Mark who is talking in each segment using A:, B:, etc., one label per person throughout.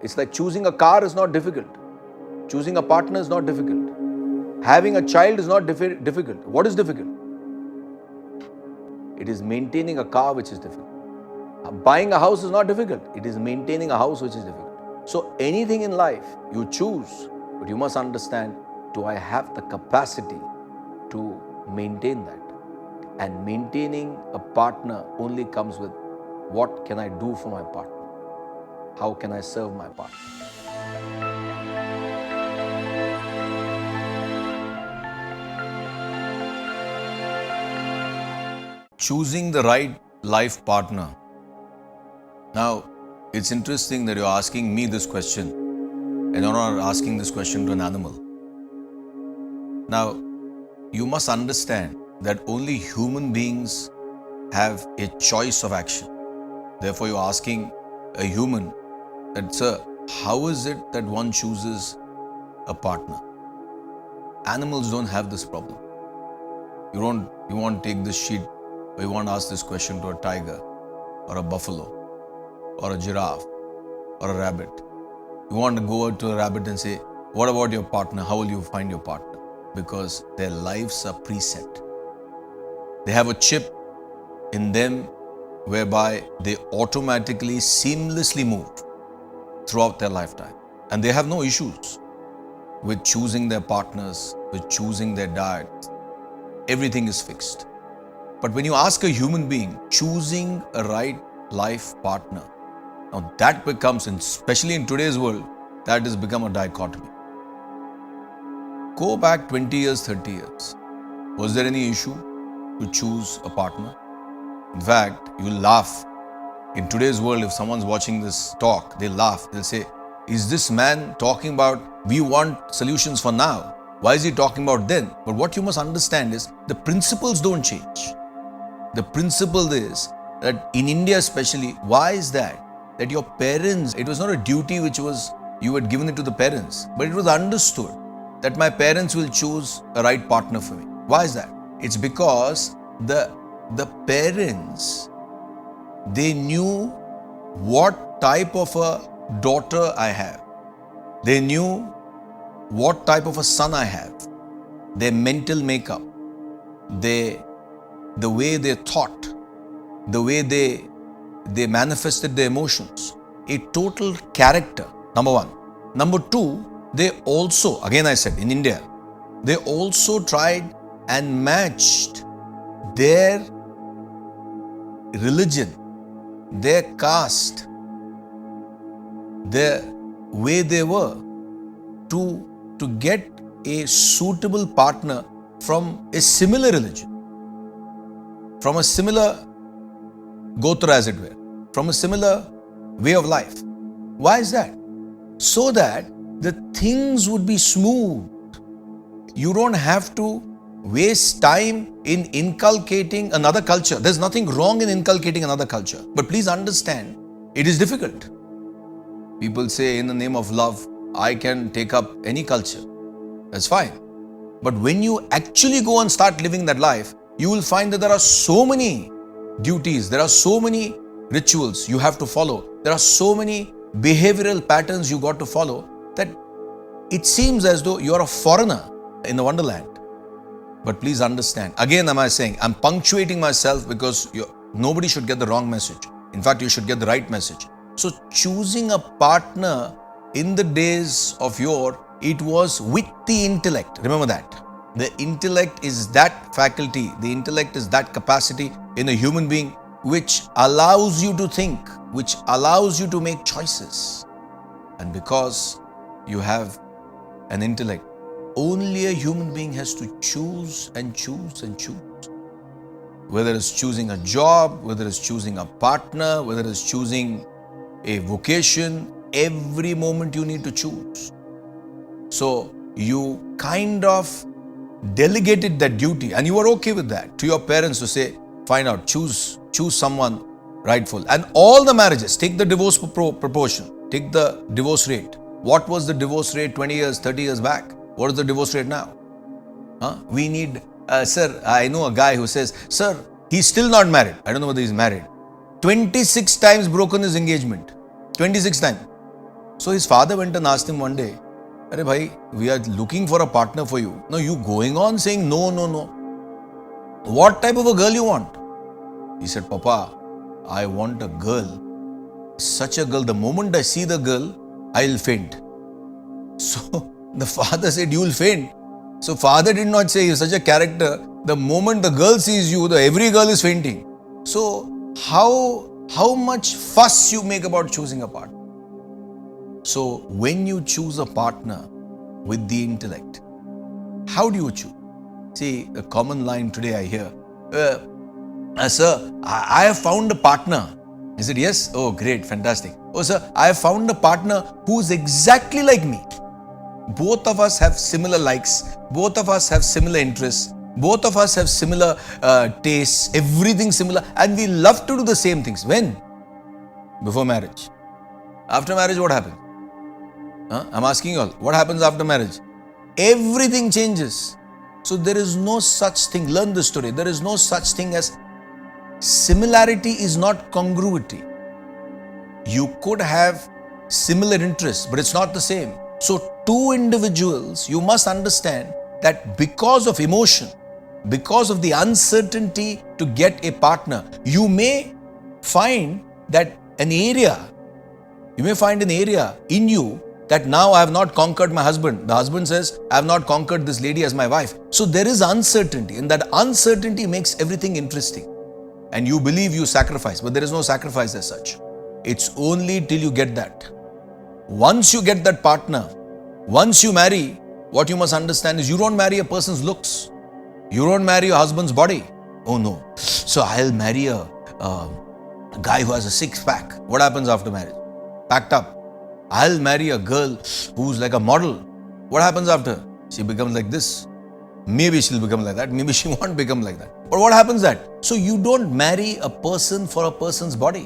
A: It's like choosing a car is not difficult. Choosing a partner is not difficult. Having a child is not difficult. What is difficult? It is maintaining a car which is difficult. Buying a house is not difficult. It is maintaining a house which is difficult. So anything in life you choose, but you must understand, do I have the capacity to maintain that? And maintaining a partner only comes with, what can I do for my partner? How can I serve my partner? Choosing the right life partner. Now, it's interesting that you're asking me this question and you're not asking this question to an animal. Now, you must understand that only human beings have a choice of action. Therefore, you're asking a human that, sir, how is it that one chooses a partner? Animals don't have this problem. You won't take this sheet or you won't ask this question to a tiger or a buffalo or a giraffe or a rabbit. You want to go out to a rabbit and say, what about your partner? How will you find your partner? Because their lives are preset. They have a chip in them whereby they automatically, seamlessly move throughout their lifetime. And they have no issues with choosing their partners, with choosing their diet. Everything is fixed. But when you ask a human being, choosing a right life partner, now that becomes, especially in today's world, that has become a dichotomy. Go back 20 years, 30 years. Was there any issue to choose a partner? In fact, you will laugh. In today's world, if someone's watching this talk, they'll laugh. They'll say, is this man talking about, we want solutions for now? Why is he talking about then? But what you must understand is, the principles don't change. The principle is that in India especially, why is that? That your parents, it was not a duty which was, you had given it to the parents, but it was understood that my parents will choose a right partner for me. Why is that? It's because the parents, they knew what type of a daughter I have. They knew what type of a son I have. Their mental makeup, the way they thought, the way they manifested their emotions, a total character, number one. Number two, they also, again I said, in India, they also tried and matched their religion, their caste, their way they were to get a suitable partner from a similar religion, from a similar gotra as it were, from a similar way of life. Why is that? So that the things would be smooth. You don't have to waste time in inculcating another culture. There's nothing wrong in inculcating another culture. But please understand, it is difficult. People say, in the name of love, I can take up any culture. That's fine. But when you actually go and start living that life, you will find that there are so many duties, there are so many rituals you have to follow, there are so many behavioral patterns you got to follow, that it seems as though you are a foreigner in the wonderland. But please understand, again am I saying, I'm punctuating myself because nobody should get the wrong message. In fact, you should get the right message. So choosing a partner in the days of yore, it was with the intellect. Remember that. The intellect is that faculty, the intellect is that capacity in a human being which allows you to think, which allows you to make choices. And because you have an intellect, only a human being has to choose and choose and choose. Whether it's choosing a job, whether it's choosing a partner, whether it's choosing a vocation, every moment you need to choose. So you kind of delegated that duty and you were okay with that to your parents to say, find out, choose someone rightful. And all the marriages, take the divorce proportion, take the divorce rate. What was the divorce rate 20 years, 30 years back? What is the divorce rate now? We need, sir, I know a guy who says, sir, he's still not married. I don't know whether he's married. 26 times broken his engagement. 26 times. So his father went and asked him one day, "Arey bhai, we are looking for a partner for you. Now you going on saying no, no, no. What type of a girl you want?" He said, "Papa, I want a girl, such a girl, the moment I see the girl, I'll faint." So the father said, "You will faint." So father did not say, "You're such a character. The moment the girl sees you, every girl is fainting." So how much fuss you make about choosing a partner. So when you choose a partner with the intellect, how do you choose? See, a common line today I hear, "Sir, I have found a partner." I said, "Yes? Oh, great, fantastic. Oh, sir, I have found a partner who's exactly like me. Both of us have similar likes. Both of us have similar interests. Both of us have similar tastes, everything similar. And we love to do the same things." When? Before marriage. After marriage, what happens? I'm asking you all, what happens after marriage? Everything changes. So there is no such thing. Learn this today. There is no such thing as similarity is not congruity. You could have similar interests, but it's not the same. So two individuals, you must understand that because of emotion, because of the uncertainty to get a partner, you may find that you may find an area in you that now I have not conquered my husband. The husband says, "I have not conquered this lady as my wife." So there is uncertainty, and that uncertainty makes everything interesting. And you believe you sacrifice, but there is no sacrifice as such. It's only till you get that. Once you get that partner, once you marry, what you must understand is you don't marry a person's looks. You don't marry your husband's body. Oh no. So I'll marry a guy who has a six-pack. What happens after marriage? Packed up. I'll marry a girl who's like a model. What happens after? She becomes like this. Maybe she'll become like that. Maybe she won't become like that. But what happens that? So you don't marry a person for a person's body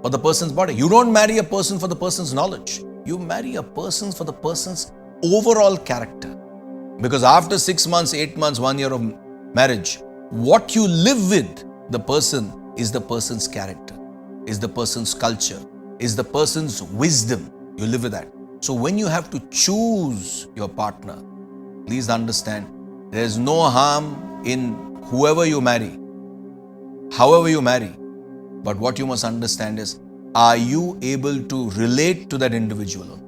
A: or the person's body. You don't marry a person for the person's knowledge. You marry a person for the person's overall character. Because after 6 months, 8 months, 1 year of marriage, what you live with the person is the person's character, is the person's culture, is the person's wisdom. You live with that. So when you have to choose your partner, please understand, there is no harm in whoever you marry, however you marry. But what you must understand is, are you able to relate to that individual?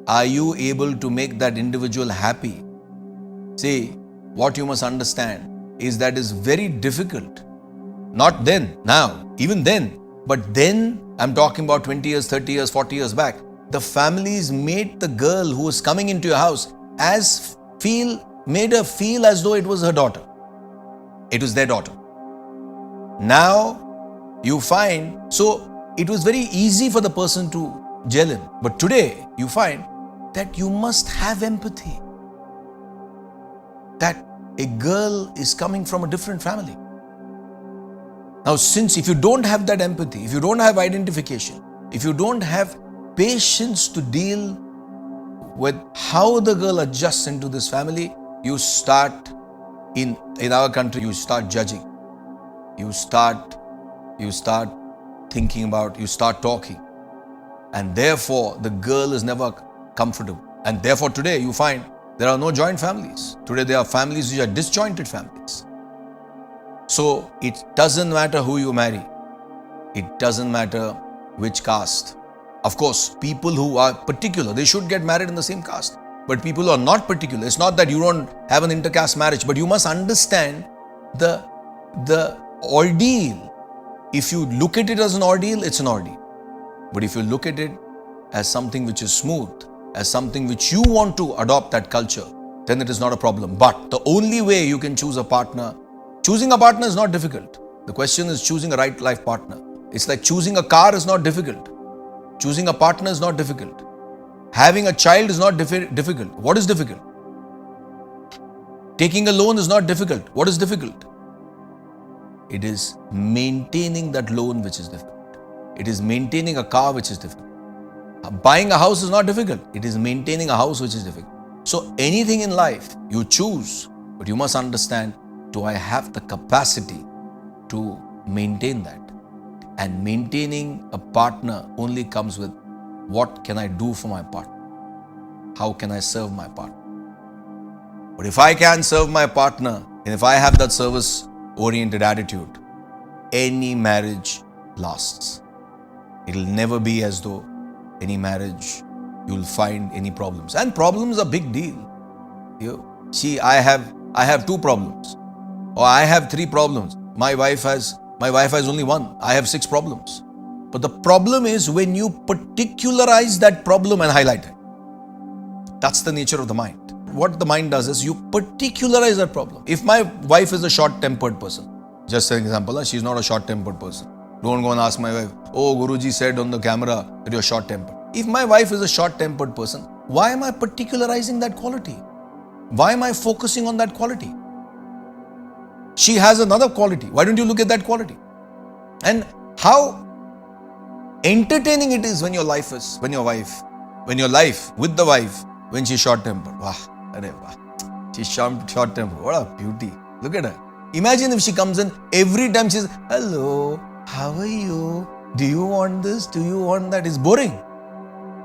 A: Are you able to make that individual happy? See, what you must understand is that is very difficult. Not then, now, even then. But then, I'm talking about 20 years, 30 years, 40 years back. The families made the girl who was coming into your house made her feel as though it was her daughter. It was their daughter. Now, you find, so it was very easy for the person to gel in. But today, you find that you must have empathy. That a girl is coming from a different family. Now, since if you don't have that empathy, if you don't have identification, if you don't have patience to deal with how the girl adjusts into this family, you start, in our country, you start judging. You start thinking about, you start talking. And therefore, the girl is never comfortable. And therefore, today you find there are no joint families. Today there are families which are disjointed families. So it doesn't matter who you marry. It doesn't matter which caste. Of course, people who are particular, they should get married in the same caste. But people who are not particular, it's not that you don't have an intercaste marriage, but you must understand the ordeal. If you look at it as an ordeal, it's an ordeal. But if you look at it as something which is smooth, as something which you want to adopt that culture, then it is not a problem. But the only way you can choose a partner, choosing a partner is not difficult. The question is choosing a right life partner. It's like choosing a car is not difficult. Choosing a partner is not difficult. Having a child is not difficult. What is difficult? Taking a loan is not difficult. What is difficult? It is maintaining that loan which is difficult. It is maintaining a car which is difficult. Buying a house is not difficult. It is maintaining a house which is difficult. So anything in life you choose, but you must understand, do I have the capacity to maintain that? And maintaining a partner only comes with what can I do for my partner? How can I serve my partner? But if I can serve my partner, and if I have that service-oriented attitude, any marriage lasts. It'll never be as though any marriage you'll find any problems. And problems are big deal. See, I have 2 problems, or I have 3 problems. My wife has only 1. I have 6 problems. But the problem is when you particularize that problem and highlight it. That's the nature of the mind. What the mind does is you particularize that problem. If my wife is a short-tempered person, just an example, she's not a short-tempered person. Don't go and ask my wife, oh, Guruji said on the camera that you're short-tempered. If my wife is a short-tempered person, why am I particularizing that quality? Why am I focusing on that quality? She has another quality. Why don't you look at that quality? And how entertaining it is when your life with the wife, when she's short-tempered. She's short-tempered. What a beauty. Look at her. Imagine if she comes in every time she's, hello, how are you? Do you want this? Do you want that? It's boring.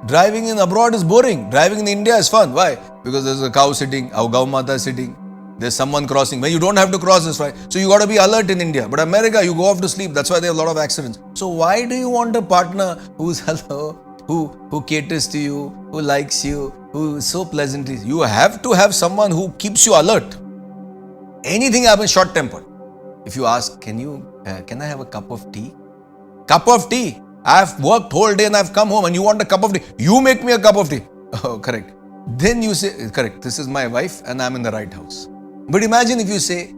A: Driving in abroad is boring. Driving in India is fun. Why? Because there's a cow sitting, our Gau Mata is sitting. There's someone crossing. When you don't have to cross, it's fine. So you got to be alert in India. But America, you go off to sleep. That's why there are a lot of accidents. So why do you want a partner who's hello, who caters to you, who likes you, who is so pleasantly? You have to have someone who keeps you alert. Anything happens, short-tempered. If you ask, can I have a cup of tea? Cup of tea? I've worked whole day and I've come home and you want a cup of tea. You make me a cup of tea. Oh, correct. Then you say, correct, this is my wife and I'm in the right house. But imagine if you say,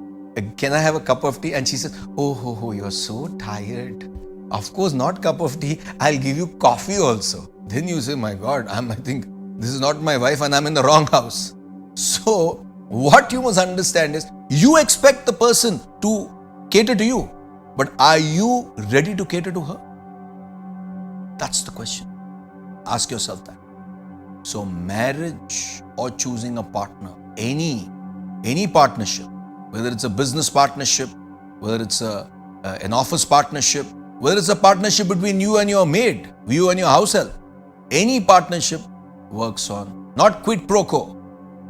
A: can I have a cup of tea? And she says, oh, you're so tired. Of course, not cup of tea. I'll give you coffee also. Then you say, my God, I think this is not my wife and I'm in the wrong house. So, what you must understand is, you expect the person to cater to you. But are you ready to cater to her? That's the question. Ask yourself that. So marriage or choosing a partner, any partnership, whether it's a business partnership, whether it's an office partnership, whether it's a partnership between you and your maid, you and your house help, any partnership works on not quid pro quo.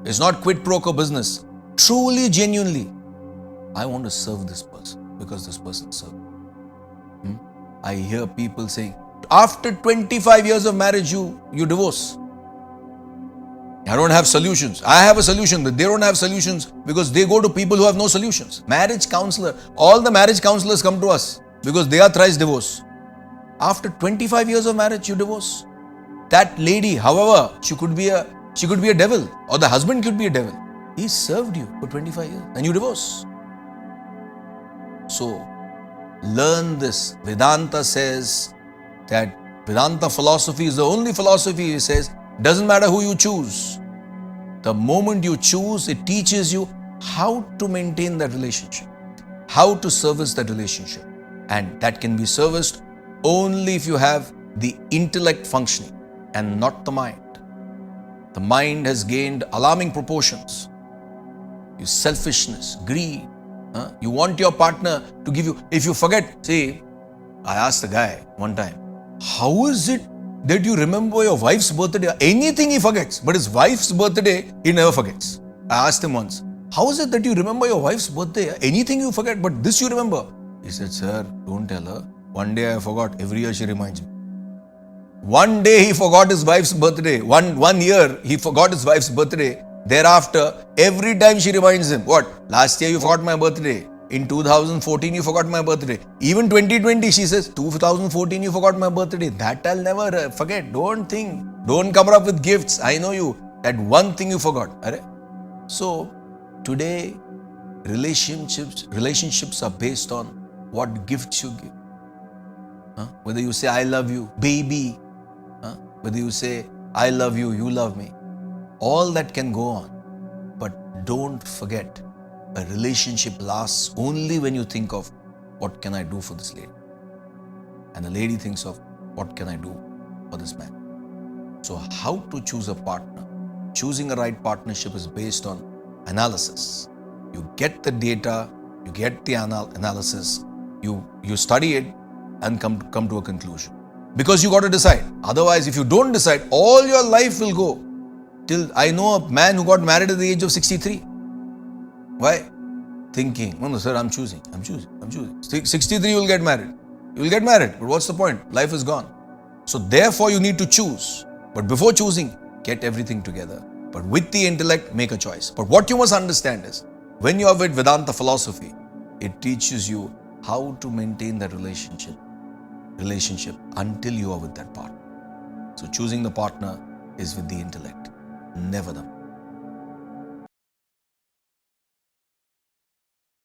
A: It's not quid pro quo business. Truly, genuinely, I want to serve this person because this person served me. I hear people saying, after 25 years of marriage, you divorce. I don't have solutions. I have a solution, but they don't have solutions because they go to people who have no solutions. Marriage counselor, all the marriage counselors come to us because they are thrice divorced. After 25 years of marriage, you divorce. That lady, however, she could be a devil, or the husband could be a devil. He served you for 25 years and you divorce. So, learn this. Vedanta says that Vedanta philosophy is the only philosophy, he says, doesn't matter who you choose. The moment you choose, it teaches you how to maintain that relationship, how to service that relationship. And that can be serviced only if you have the intellect functioning and not the mind. The mind has gained alarming proportions. Your selfishness, greed. You want your partner to give you, if you forget, see, I asked the guy one time, how is it that you remember your wife's birthday? Anything he forgets, but his wife's birthday, he never forgets. I asked him once, how is it that you remember your wife's birthday? Anything you forget, but this you remember? He said, sir, don't tell her. One day I forgot. Every year she reminds me. One day he forgot his wife's birthday. One year he forgot his wife's birthday. Thereafter, every time she reminds him, what? Last year you forgot my birthday. In 2014 you forgot my birthday. Even 2020 she says, 2014 you forgot my birthday. That I'll never forget. Don't think. Don't come up with gifts. I know you. That one thing you forgot. So, today, relationships are based on what gifts you give. Whether you say, I love you, baby. Whether you say, I love you, you love me. All that can go on. But don't forget, a relationship lasts only when you think of, what can I do for this lady? And the lady thinks of, what can I do for this man? So how to choose a partner? Choosing a right partnership is based on analysis. You get the data, you get the analysis, you study it and come to a conclusion. Because you got to decide. Otherwise, if you don't decide, all your life will go. Till I know a man who got married at the age of 63. Why? Thinking, no, sir, I'm choosing. 63 you will get married. You will get married, but what's the point? Life is gone. So therefore you need to choose. But before choosing, get everything together. But with the intellect, make a choice. But what you must understand is, when you are with Vedanta philosophy, it teaches you how to maintain that relationship until you are with that partner. So choosing the partner is with the intellect, never the